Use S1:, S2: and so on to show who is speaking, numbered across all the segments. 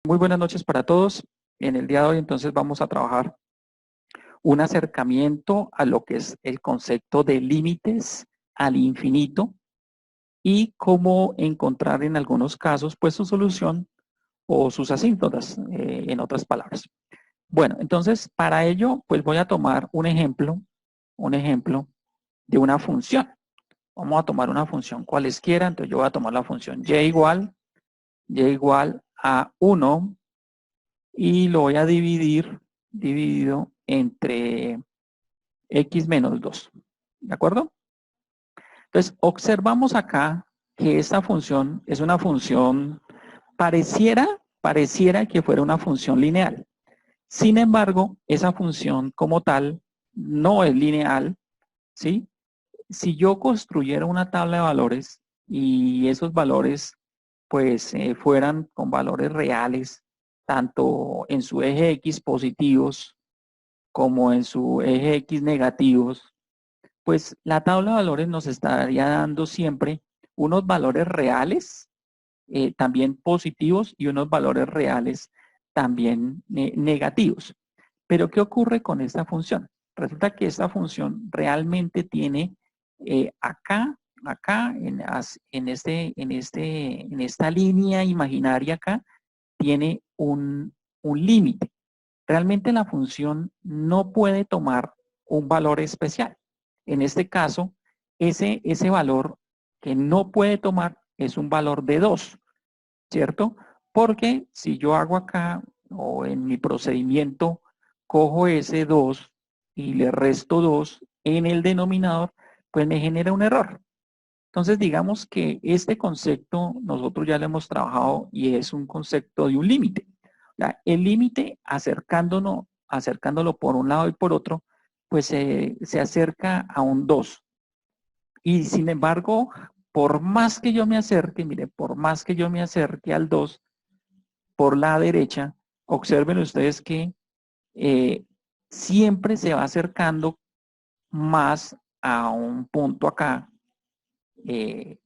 S1: Muy buenas noches para todos. En el día de hoy entonces vamos a trabajar un acercamiento a lo que es el concepto de límites al infinito y cómo encontrar en algunos casos pues su solución o sus asíntotas, en otras palabras. Bueno, entonces para ello pues voy a tomar un ejemplo de una función. Vamos a tomar una función cualesquiera, entonces yo voy a tomar la función y igual a 1 y lo voy a dividido entre x menos 2. ¿De acuerdo? Entonces, observamos acá que esta función es una función, pareciera que fuera una función lineal. Sin embargo, esa función como tal no es lineal, ¿sí? Si yo construyera una tabla de valores y esos valores pues fueran con valores reales, tanto en su eje X positivos como en su eje X negativos, pues la tabla de valores nos estaría dando siempre unos valores reales, también positivos, y unos valores reales también negativos. Pero ¿qué ocurre con esta función? Resulta que esta función realmente tiene acá en esta línea imaginaria acá, tiene un límite. Realmente la función no puede tomar un valor especial. En este caso, ese valor que no puede tomar es un valor de 2, ¿cierto? Porque si yo hago acá o en mi procedimiento, cojo ese 2 y le resto 2 en el denominador, pues me genera un error. Entonces, digamos que este concepto nosotros ya lo hemos trabajado y es un concepto de un límite. El límite, acercándolo por un lado y por otro, pues se acerca a un 2. Y sin embargo, por más que yo me acerque, mire, por más que yo me acerque al 2 por la derecha, observen ustedes que eh, siempre se va acercando más a un punto acá,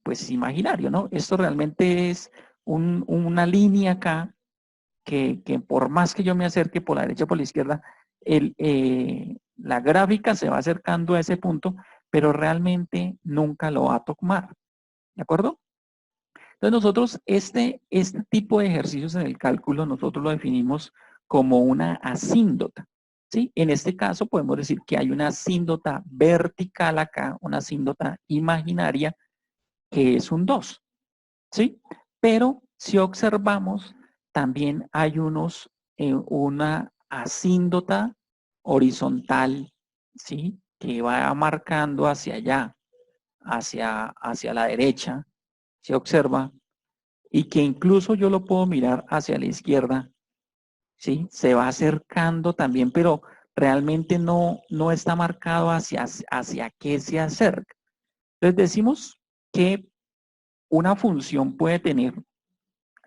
S1: pues imaginario, ¿no? Esto realmente es una línea acá que por más que yo me acerque por la derecha o por la izquierda, la gráfica se va acercando a ese punto, pero realmente nunca lo va a tomar, ¿de acuerdo? Entonces nosotros este tipo de ejercicios en el cálculo nosotros lo definimos como una asíndota, ¿sí? En este caso podemos decir que hay una asíndota vertical acá, una asíndota imaginaria que es un 2, ¿sí? Pero si observamos, también hay una asíndota horizontal, ¿sí? Que va marcando hacia allá, hacia la derecha, se observa, y que incluso yo lo puedo mirar hacia la izquierda, ¿sí? Se va acercando también, pero realmente no está marcado hacia qué se acerca. Entonces decimos que una función puede tener,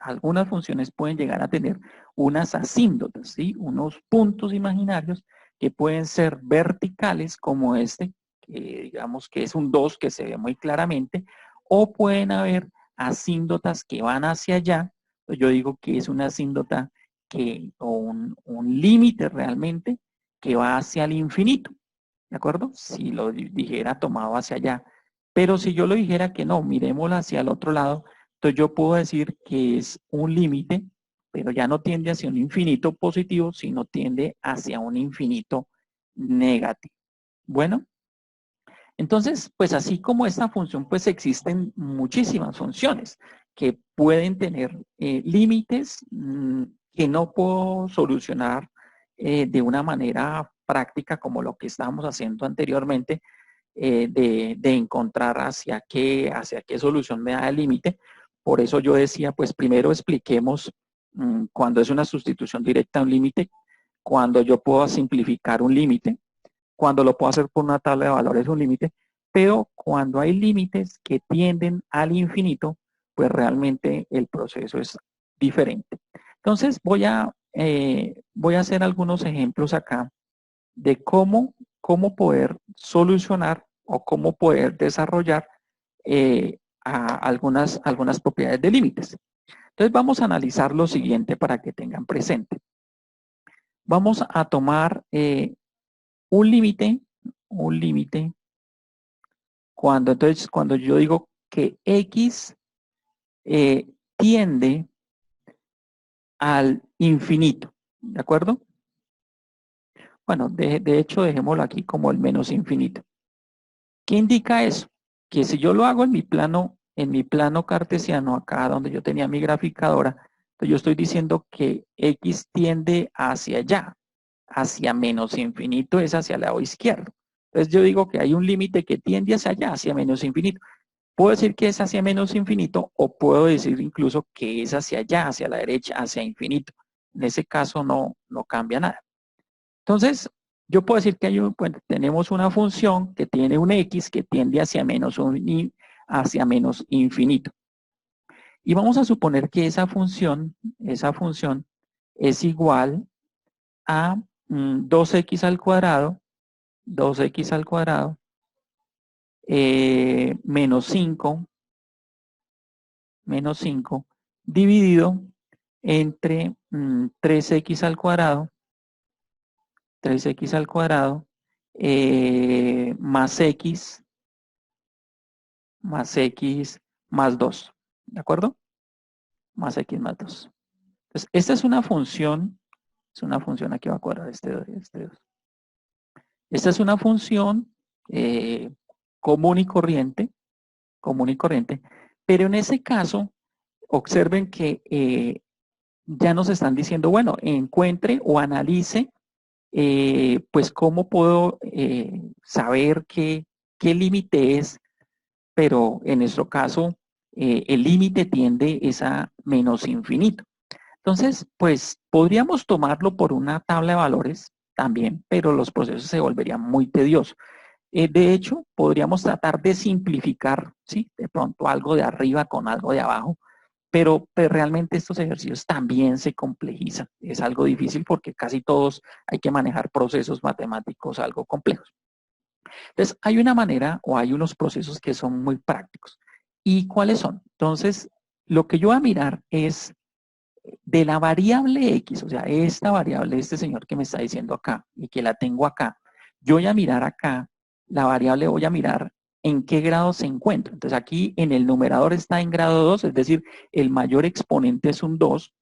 S1: algunas funciones pueden llegar a tener unas asíndotas, ¿sí? Unos puntos imaginarios que pueden ser verticales como este, que digamos que es un 2 que se ve muy claramente, o pueden haber asíndotas que van hacia allá. Yo digo que es una asíndota o un límite realmente que va hacia el infinito, ¿de acuerdo? Si lo dijera tomado hacia allá. Pero si yo lo dijera que no, miremoslo hacia el otro lado, entonces yo puedo decir que es un límite, pero ya no tiende hacia un infinito positivo, sino tiende hacia un infinito negativo. Bueno, entonces, pues así como esta función, pues existen muchísimas funciones que pueden tener límites que no puedo solucionar de una manera práctica como lo que estábamos haciendo anteriormente, de encontrar hacia qué solución me da el límite. Por eso yo decía, pues primero expliquemos cuando es una sustitución directa a un límite, cuando yo puedo simplificar un límite, cuando lo puedo hacer por una tabla de valores un límite, pero cuando hay límites que tienden al infinito, pues realmente el proceso es diferente. Entonces voy a voy a hacer algunos ejemplos acá de cómo poder solucionar o cómo poder desarrollar algunas propiedades de límites. Entonces vamos a analizar lo siguiente para que tengan presente. Vamos a tomar un límite, cuando yo digo que X tiende al infinito, ¿de acuerdo? Bueno, de hecho, dejémoslo aquí como el menos infinito. ¿Qué indica eso? Que si yo lo hago en mi plano cartesiano, acá donde yo tenía mi graficadora, entonces yo estoy diciendo que X tiende hacia allá, hacia menos infinito es hacia el lado izquierdo. Entonces yo digo que hay un límite que tiende hacia allá, hacia menos infinito. Puedo decir que es hacia menos infinito o puedo decir incluso que es hacia allá, hacia la derecha, hacia infinito. En ese caso no cambia nada. Entonces, yo puedo decir que pues, tenemos una función que tiene un x que tiende hacia menos infinito. Y vamos a suponer que esa función es igual a 2x al cuadrado, menos 5 dividido entre 3x al cuadrado, más x más 2, ¿de acuerdo? Más x más 2. Entonces, esta es una función, aquí va a cuadrar este 2. Esta es una función común y corriente, pero en ese caso, observen que ya nos están diciendo, bueno, encuentre o analice, pues cómo puedo saber qué límite es, pero en nuestro caso, el límite tiende es a menos infinito. Entonces, pues podríamos tomarlo por una tabla de valores también, pero los procesos se volverían muy tediosos. De hecho, podríamos tratar de simplificar, ¿sí? De pronto algo de arriba con algo de abajo, pero pues, realmente estos ejercicios también se complejizan. Es algo difícil porque casi todos hay que manejar procesos matemáticos algo complejos. Entonces, hay una manera o hay unos procesos que son muy prácticos. ¿Y cuáles son? Entonces, lo que yo voy a mirar es de la variable X, o sea, esta variable, este señor que me está diciendo acá y que la tengo acá, yo voy a mirar acá, la variable voy a mirar en qué grado se encuentra. Entonces aquí en el numerador está en grado 2, es decir, el mayor exponente es un 2,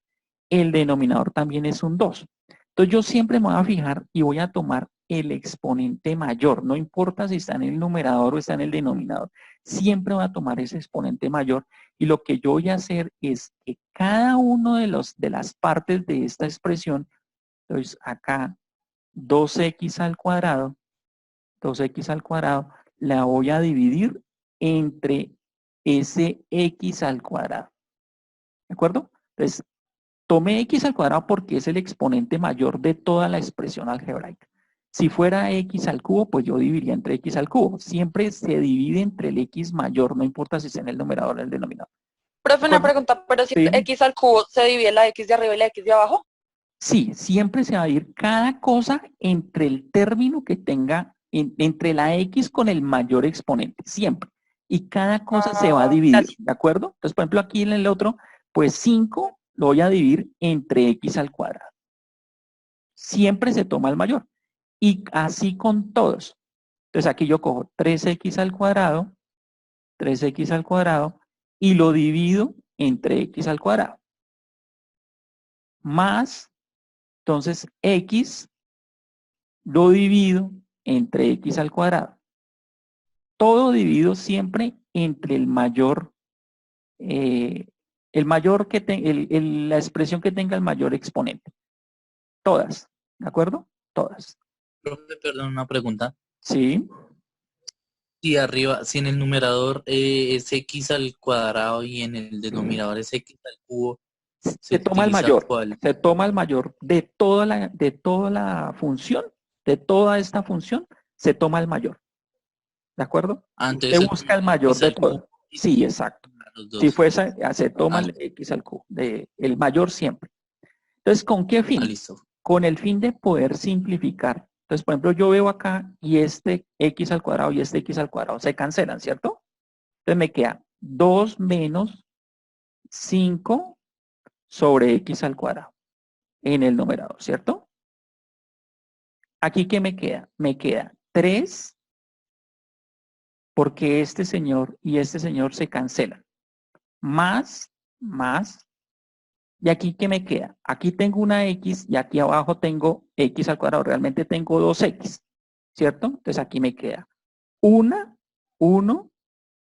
S1: el denominador también es un 2. Entonces yo siempre me voy a fijar y voy a tomar el exponente mayor, no importa si está en el numerador o está en el denominador, siempre voy a tomar ese exponente mayor y lo que yo voy a hacer es que cada uno de las partes de esta expresión, entonces acá 2x al cuadrado, la voy a dividir entre ese x al cuadrado. ¿De acuerdo? Entonces, tomé x al cuadrado porque es el exponente mayor de toda la expresión algebraica. Si fuera x al cubo, pues yo dividiría entre x al cubo. Siempre se divide entre el x mayor, no importa si está en el numerador o en el denominador.
S2: Profe, una pregunta, pero si
S1: sí.
S2: x al cubo se divide la x de arriba y la x de abajo.
S1: Sí, siempre se va a ir cada cosa entre el término que tenga, entre la x con el mayor exponente, siempre. Y cada cosa se va a dividir,
S2: Gracias.
S1: ¿de acuerdo? Entonces, por ejemplo, aquí en el otro, pues 5 lo voy a dividir entre x al cuadrado. Siempre se toma el mayor. Y así con todos. Entonces, aquí yo cojo 3x al cuadrado, y lo divido entre x al cuadrado. Más, entonces, x lo divido entre x al cuadrado. Todo dividido siempre entre el mayor que la expresión que tenga el mayor exponente. Todas, ¿de acuerdo? Todas.
S3: Profe, perdón, una pregunta.
S1: Sí.
S3: Si en el numerador es x al cuadrado y en el denominador es x al cubo,
S1: Se toma el
S3: utiliza
S1: mayor.
S3: ¿cuál?
S1: Se toma el mayor de toda la función, de toda esta función, se toma el mayor. ¿De acuerdo? Usted
S3: Entonces
S1: busca el mayor de todo. Sí, exacto. Si fuese, se toma el x al cubo, el mayor siempre. Entonces, ¿con qué fin?
S3: Listo.
S1: Con el fin de poder simplificar. Entonces, por ejemplo, yo veo acá y este x al cuadrado y este x al cuadrado se cancelan, ¿cierto? Entonces me queda 2 menos 5 sobre x al cuadrado en el numerador, ¿cierto? Aquí, ¿qué me queda? Me queda 3 porque este señor y este señor se cancelan. Más, y aquí, ¿qué me queda? Aquí tengo una x y aquí abajo tengo x al cuadrado. Realmente tengo 2x, ¿cierto? Entonces aquí me queda 1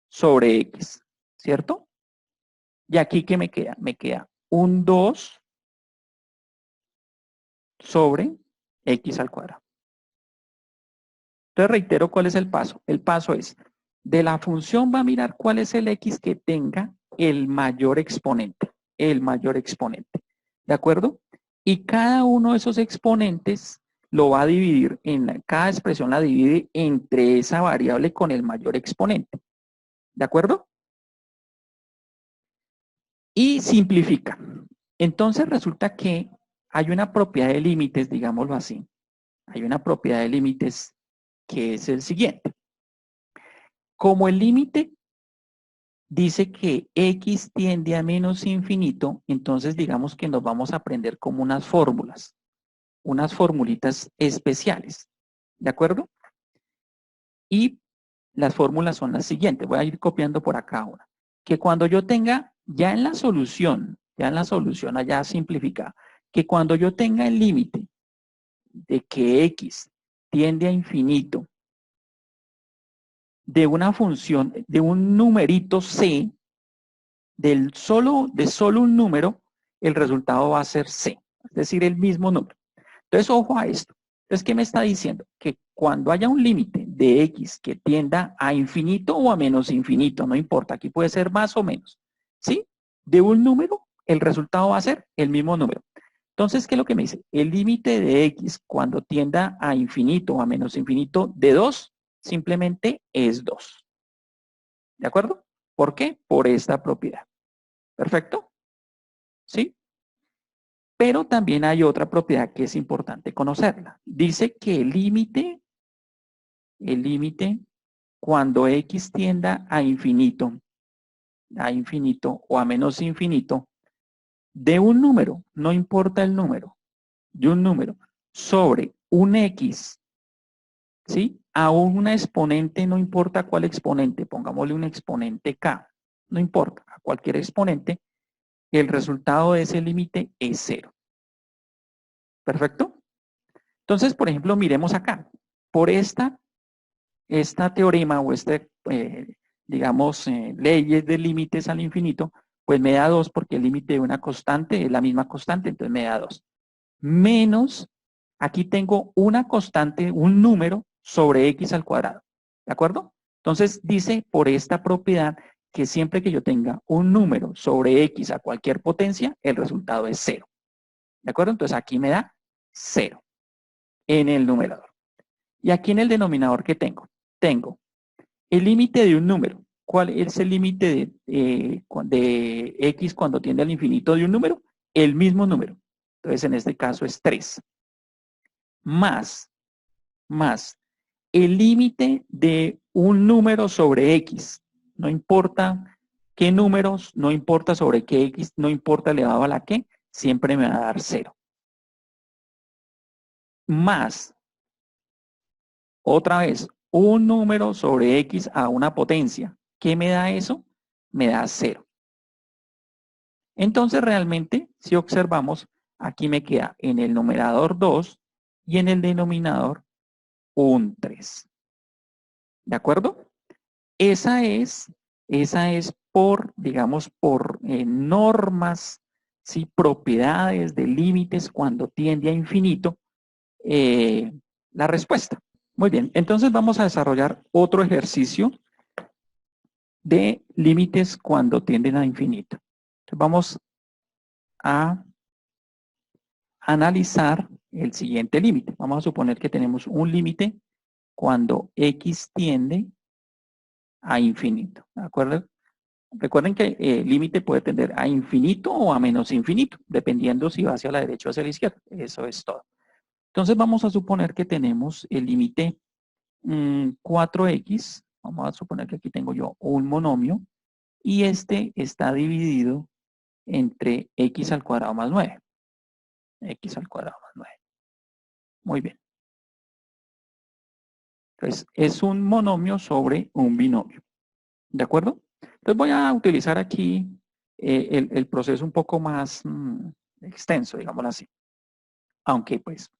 S1: sobre x, ¿cierto? Y aquí, ¿qué me queda? Me queda un 2 sobre x al cuadrado. Entonces reitero cuál es el paso. El paso es, de la función va a mirar cuál es el x que tenga el mayor exponente. ¿De acuerdo? Y cada uno de esos exponentes lo va a dividir, cada expresión la divide entre esa variable con el mayor exponente. ¿De acuerdo? Y simplifica. Entonces resulta que hay una propiedad de límites, digámoslo así. Hay una propiedad de límites que es el siguiente. Como el límite dice que x tiende a menos infinito, entonces digamos que nos vamos a aprender como unas fórmulas, unas formulitas especiales, ¿de acuerdo? Y las fórmulas son las siguientes, voy a ir copiando por acá una, que cuando yo tenga ya en la solución allá simplificada, que cuando yo tenga el límite de que x tiende a infinito de una función, de un numerito c, de solo un número, el resultado va a ser c, es decir, el mismo número. Entonces, ojo a esto. Entonces, ¿qué me está diciendo? Que cuando haya un límite de x que tienda a infinito o a menos infinito, no importa, aquí puede ser más o menos, ¿sí? De un número, el resultado va a ser el mismo número. Entonces, ¿qué es lo que me dice? El límite de x cuando tienda a infinito o a menos infinito de 2, simplemente es 2. ¿De acuerdo? ¿Por qué? Por esta propiedad. ¿Perfecto? ¿Sí? Pero también hay otra propiedad que es importante conocerla. Dice que el límite cuando x tienda a infinito o a menos infinito, de un número, no importa el número, de un número, sobre un x, ¿sí? A una exponente, no importa cuál exponente, pongámosle un exponente k, no importa, a cualquier exponente, el resultado de ese límite es 0. ¿Perfecto? Entonces, por ejemplo, miremos acá. Por esta teorema o digamos, leyes de límites al infinito, pues me da 2 porque el límite de una constante es la misma constante, entonces me da 2. Menos, aquí tengo una constante, un número sobre x al cuadrado. ¿De acuerdo? Entonces dice por esta propiedad que siempre que yo tenga un número sobre x a cualquier potencia, el resultado es 0. ¿De acuerdo? Entonces aquí me da 0 en el numerador. Y aquí en el denominador, ¿qué tengo? Tengo el límite de un número. ¿Cuál es el límite de x cuando tiende al infinito de un número? El mismo número. Entonces, en este caso es 3. Más el límite de un número sobre x. No importa qué números, no importa sobre qué x, no importa elevado a la que, siempre me va a dar 0. Más, otra vez, un número sobre x a una potencia. ¿Qué me da eso? Me da 0. Entonces, realmente, si observamos, aquí me queda en el numerador 2 y en el denominador un 3. ¿De acuerdo? Esa es por, digamos, por normas, ¿sí? Propiedades de límites cuando tiende a infinito, la respuesta. Muy bien, entonces vamos a desarrollar otro ejercicio de límites cuando tienden a infinito. Entonces vamos a analizar el siguiente límite. Vamos a suponer que tenemos un límite cuando x tiende a infinito, ¿de acuerdo? Recuerden que el límite puede tender a infinito o a menos infinito, dependiendo si va hacia la derecha o hacia la izquierda. Eso es todo. Entonces vamos a suponer que tenemos el límite 4x. Vamos a suponer que aquí tengo yo un monomio y este está dividido entre x al cuadrado más 9. X al cuadrado más 9. Muy bien. Entonces es un monomio sobre un binomio. ¿De acuerdo? Entonces voy a utilizar aquí el proceso un poco más extenso, digámoslo así. Aunque pues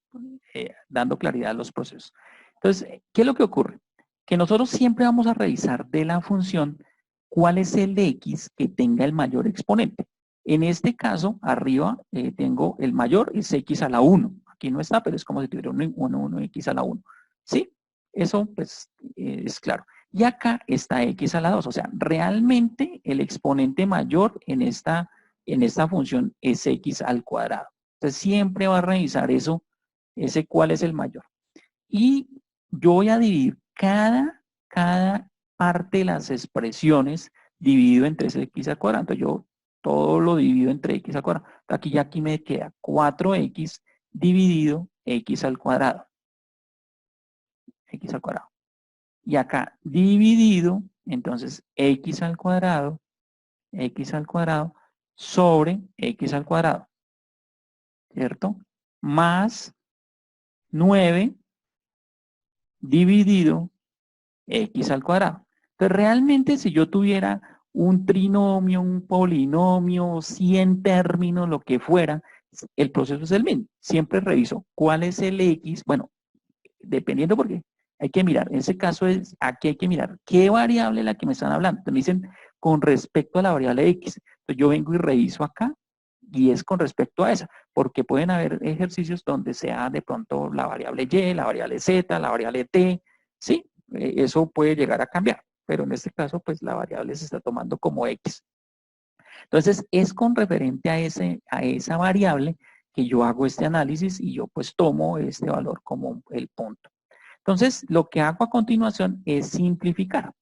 S1: dando claridad a los procesos. Entonces, ¿qué es lo que ocurre? Que nosotros siempre vamos a revisar de la función cuál es el x que tenga el mayor exponente. En este caso, arriba tengo el mayor, es x a la 1. Aquí no está, pero es como si tuviera 1x a la 1. ¿Sí? Eso pues es claro. Y acá está x a la 2. O sea, realmente el exponente mayor en esta función es x al cuadrado. Entonces siempre va a revisar eso, ese cuál es el mayor. Y yo voy a dividir cada parte de las expresiones dividido entre ese x al cuadrado. Entonces yo todo lo divido entre x al cuadrado. Aquí me queda 4x dividido x al cuadrado. X al cuadrado. Y acá dividido, entonces x al cuadrado sobre x al cuadrado. ¿Cierto? Más 9 dividido x al cuadrado. Entonces, realmente si yo tuviera un trinomio, un polinomio, 100 términos, lo que fuera, el proceso es el mismo. Siempre reviso cuál es el x. Bueno, dependiendo porque hay que mirar. En ese caso, aquí hay que mirar qué variable es la que me están hablando. Entonces, me dicen con respecto a la variable x. Entonces, yo vengo y reviso acá y es con respecto a esa, porque pueden haber ejercicios donde sea de pronto la variable y, la variable z, la variable t, ¿sí? Eso puede llegar a cambiar, pero en este caso, pues la variable se está tomando como x. Entonces, es con referente a esa variable que yo hago este análisis y yo pues tomo este valor como el punto. Entonces, lo que hago a continuación es simplificar.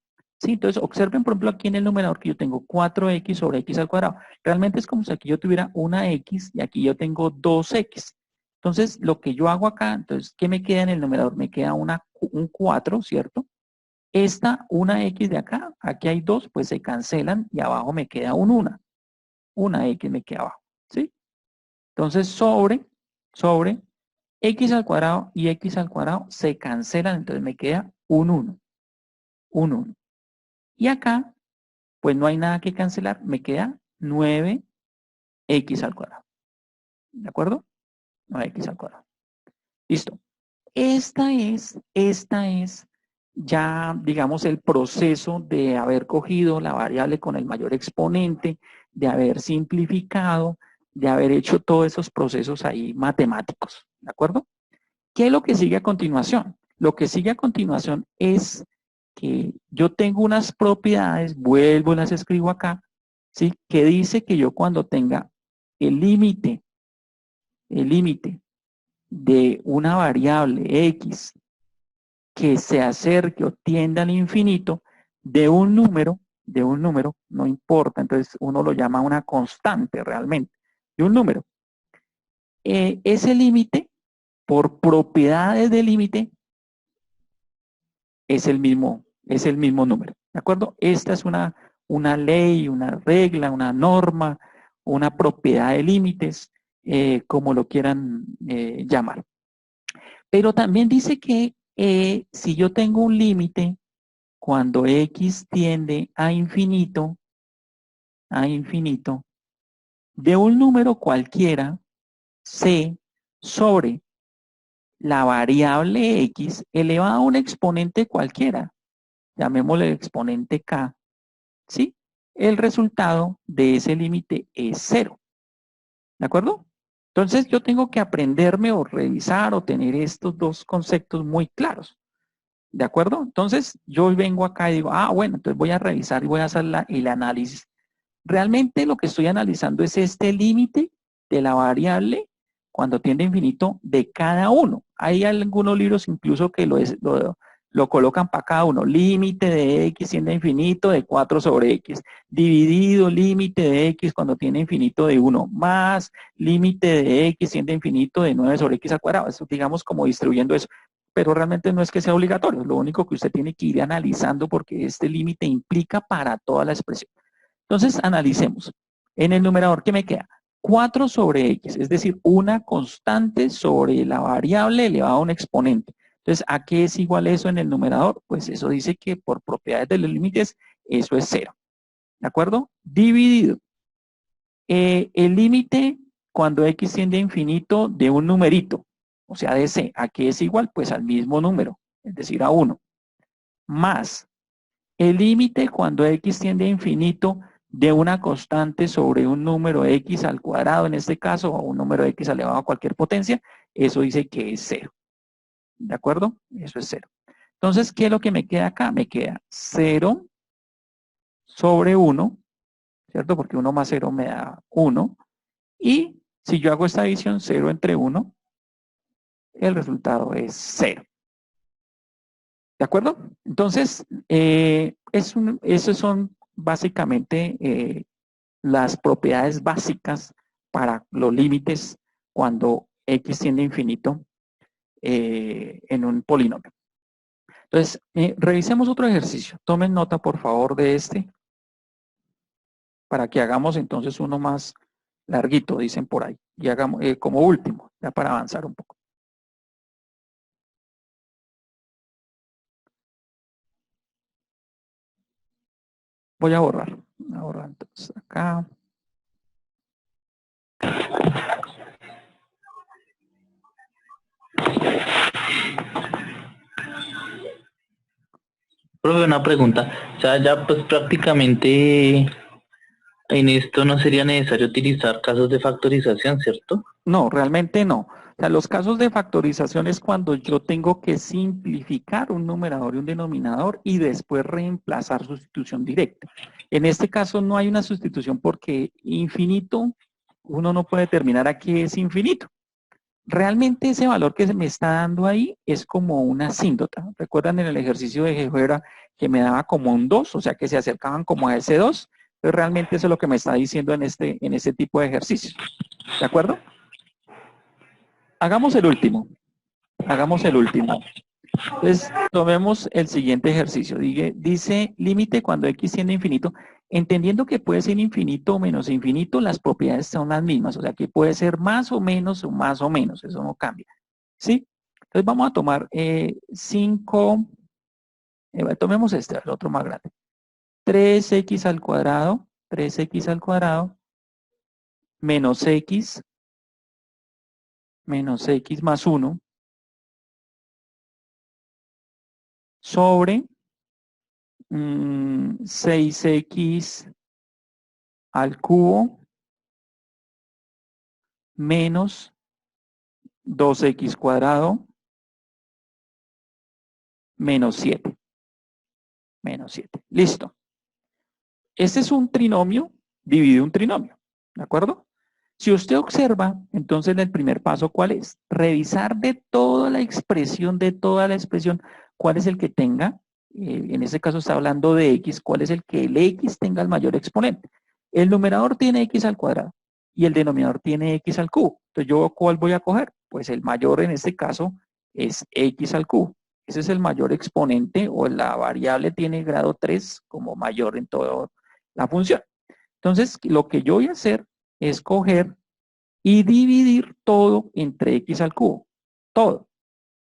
S1: ¿Sí? Entonces, observen, por ejemplo, aquí en el numerador que yo tengo 4x sobre x al cuadrado. Realmente es como si aquí yo tuviera una x y aquí yo tengo 2x. Entonces, lo que yo hago acá, entonces, ¿qué me queda en el numerador? Me queda un 4, ¿cierto? Esta, una x de acá, aquí hay 2, pues se cancelan y abajo me queda un 1. Una x me queda abajo, ¿sí? Entonces, sobre x al cuadrado y x al cuadrado se cancelan, entonces me queda un 1. Un 1. Y acá, pues no hay nada que cancelar, me queda 9x al cuadrado. ¿De acuerdo? 9x al cuadrado. Listo. Esta es ya, digamos, el proceso de haber cogido la variable con el mayor exponente, de haber simplificado, de haber hecho todos esos procesos ahí matemáticos. ¿De acuerdo? ¿Qué es lo que sigue a continuación? Lo que sigue a continuación es que yo tengo unas propiedades, vuelvo y las escribo acá, ¿sí? Que dice que yo cuando tenga el límite de una variable x que se acerque o tienda al infinito de un número, no importa, entonces uno lo llama una constante realmente, de un número. Ese límite, por propiedades del límite, es el mismo número, ¿de acuerdo? Esta es una ley, una regla, una norma, una propiedad de límites, como lo quieran llamar. Pero también dice que si yo tengo un límite, cuando x tiende a infinito, de un número cualquiera, c sobre la variable x elevada a un exponente cualquiera, llamémosle el exponente k, ¿sí? El resultado de ese límite es 0. ¿De acuerdo? Entonces yo tengo que aprenderme o revisar o tener estos dos conceptos muy claros. ¿De acuerdo? Entonces yo vengo acá y digo, bueno, entonces voy a revisar y voy a hacer el análisis. Realmente lo que estoy analizando es este límite de la variable cuando tiende a infinito de cada uno. Hay algunos libros incluso que lo lo colocan para cada uno. Límite de x tiende a infinito de 4 sobre x, dividido límite de x cuando tiene infinito de 1, más límite de x tiende a infinito de 9 sobre x al cuadrado. Eso, digamos, como distribuyendo eso. Pero realmente no es que sea obligatorio, lo único que usted tiene que ir analizando porque este límite implica para toda la expresión. Entonces, analicemos. En el numerador, ¿qué me queda? 4 sobre x, es decir, una constante sobre la variable elevada a un exponente. Entonces, ¿a qué es igual eso en el numerador? Pues eso dice que por propiedades de los límites, eso es 0. ¿De acuerdo? Dividido. El límite cuando x tiende a infinito de un numerito, o sea, de c, ¿a qué es igual? Pues al mismo número, es decir, a 1. Más el límite cuando x tiende a infinito de una constante sobre un número x al cuadrado, en este caso, o un número x elevado a cualquier potencia, eso dice que es 0. ¿De acuerdo? Eso es 0. Entonces, ¿qué es lo que me queda acá? Me queda 0 sobre 1, ¿cierto? Porque 1 más 0 me da 1. Y si yo hago esta división 0 entre 1, el resultado es 0. ¿De acuerdo? Entonces, esos son básicamente las propiedades básicas para los límites cuando x tiende a infinito en un polinomio. Entonces, revisemos otro ejercicio. Tomen nota, por favor, de este, para que hagamos entonces uno más larguito, dicen por ahí, y hagamos como último, ya para avanzar un poco. Voy a borrar entonces acá.
S3: Profe, una pregunta. O sea, ya pues prácticamente en esto no sería necesario utilizar casos de factorización, ¿cierto?
S1: No, realmente no. O sea, los casos de factorización es cuando yo tengo que simplificar un numerador y un denominador y después reemplazar sustitución directa. En este caso no hay una sustitución porque infinito, uno no puede determinar a qué es infinito. Realmente ese valor que se me está dando ahí es como una asíntota. ¿Recuerdan en el ejercicio de GeoGebra que me daba como un 2? O sea, que se acercaban como a ese 2. Entonces realmente eso es lo que me está diciendo en este tipo de ejercicios. ¿De acuerdo? Hagamos el último. Hagamos el último. Entonces, tomemos el siguiente ejercicio. Dice límite cuando x tiende a infinito. Entendiendo que puede ser infinito o menos infinito, las propiedades son las mismas. O sea, que puede ser más o menos o más o menos. Eso no cambia. ¿Sí? Entonces, vamos a tomar 5. Tomemos este, el otro más grande. 3x al cuadrado. 3x al cuadrado. Menos x más 1. Sobre 6x al cubo menos 2x cuadrado menos 7. Menos 7. Listo. Este es un trinomio, divide un trinomio. ¿De acuerdo? Si usted observa, entonces el primer paso, ¿cuál es? Revisar de toda la expresión, cuál es el que tenga, en este caso está hablando de x, cuál es el que el x tenga el mayor exponente. El numerador tiene x al cuadrado y el denominador tiene x al cubo. Entonces, ¿yo cuál voy a coger? Pues el mayor en este caso es x al cubo. Ese es el mayor exponente o la variable tiene grado 3 como mayor en toda la función. Entonces, lo que yo voy a hacer es coger y dividir todo entre x al cubo. Todo.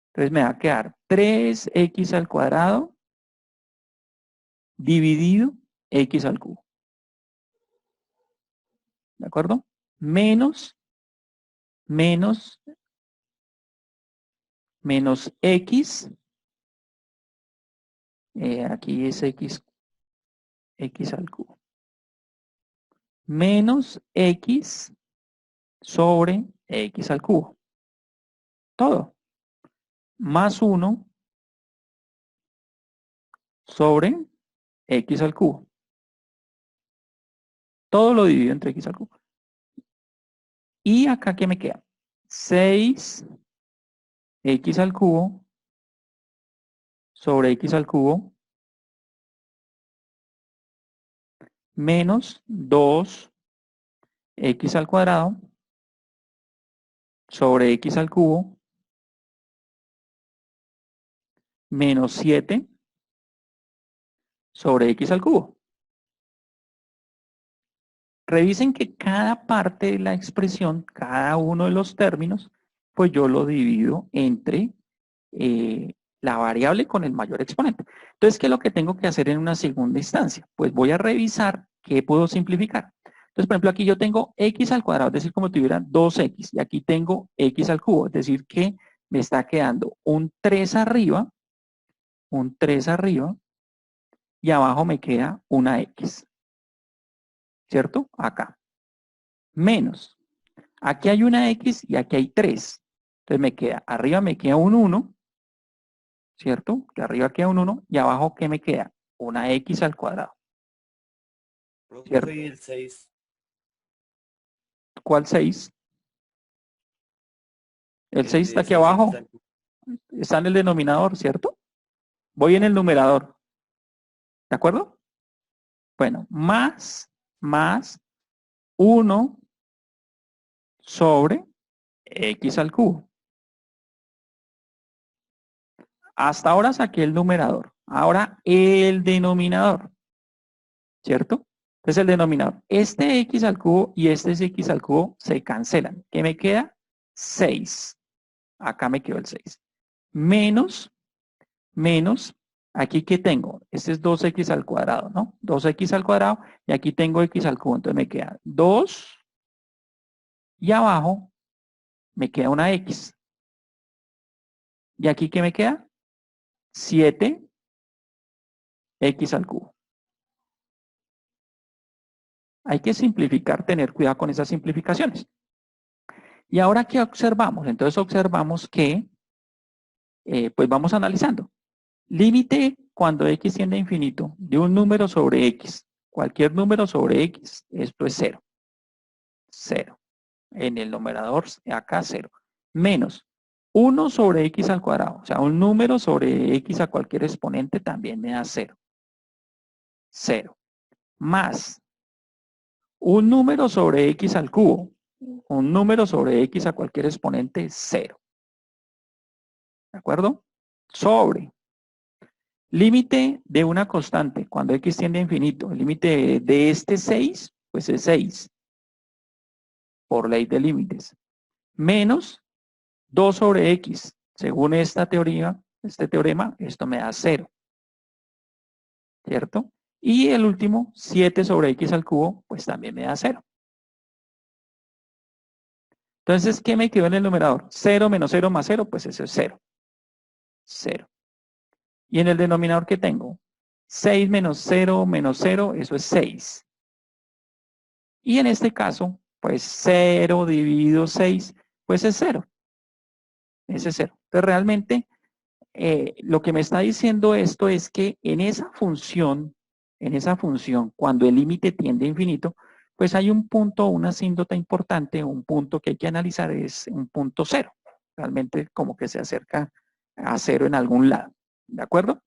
S1: Entonces me va a quedar 3x al cuadrado dividido x al cubo. ¿De acuerdo? Menos x. Aquí es x al cubo. Menos x sobre x al cubo. Todo. Más 1 sobre x al cubo. Todo lo divido entre x al cubo. Y acá, ¿qué me queda? 6x al cubo sobre x al cubo menos 2x al cuadrado sobre x al cubo menos 7 sobre x al cubo. Revisen que cada parte de la expresión, cada uno de los términos, pues yo lo divido entre la variable con el mayor exponente. Entonces, ¿qué es lo que tengo que hacer en una segunda instancia? Pues voy a revisar qué puedo simplificar. Entonces, por ejemplo, aquí yo tengo x al cuadrado, es decir, como si tuviera 2x, y aquí tengo x al cubo, es decir, que me está quedando un 3 arriba, y abajo me queda una x, ¿cierto? Acá. Menos. Aquí hay una x y aquí hay 3. Entonces me queda, arriba me queda un 1, ¿cierto? Que arriba queda un 1 y abajo, ¿qué me queda? Una x al cuadrado. ¿Cierto?
S4: Profe, y el 6.
S1: ¿Cuál 6? El 6 está
S4: de
S1: aquí
S4: 6x
S1: abajo.
S4: al cubo.
S1: Está en el denominador, ¿cierto? Voy en el numerador. ¿De acuerdo? Bueno, más 1 sobre x al cubo. Hasta ahora saqué el numerador. Ahora el denominador. ¿Cierto? Entonces el denominador. Este x al cubo y este x al cubo se cancelan. ¿Qué me queda? 6. Acá me quedó el 6. Menos, aquí ¿qué tengo? Este es 2x al cuadrado, ¿no? 2x al cuadrado y aquí tengo x al cubo. Entonces me queda 2 y abajo me queda una x. ¿Y aquí qué me queda? 7x al cubo. Hay que simplificar, tener cuidado con esas simplificaciones. ¿Y ahora qué observamos? Entonces observamos que, pues vamos analizando. Límite cuando x tiende a infinito de un número sobre x. Cualquier número sobre x, esto es 0. 0. En el numerador, acá 0. Menos 1 sobre x al cuadrado. O sea, un número sobre x a cualquier exponente también me da 0. 0. Más un número sobre x al cubo. Un número sobre x a cualquier exponente, 0. ¿De acuerdo? Sobre. Límite de una constante, cuando x tiende a infinito. El límite de este 6, pues es 6. Por ley de límites. Menos 2 sobre x. Según esta teoría, este teorema, esto me da 0. ¿Cierto? Y el último, 7 sobre x al cubo, pues también me da 0. Entonces, ¿qué me quedó en el numerador? 0 menos 0 más 0, pues eso es 0. 0. Y en el denominador, ¿qué tengo? 6 menos 0 menos 0, eso es 6. Y en este caso, pues 0 dividido 6, pues es 0. Ese es 0. Entonces, realmente, lo que me está diciendo esto es que en esa función, cuando el límite tiende a infinito, pues hay un punto, una asíntota importante, un punto que hay que analizar, es un punto 0. Realmente como que se acerca a 0 en algún lado. ¿De acuerdo?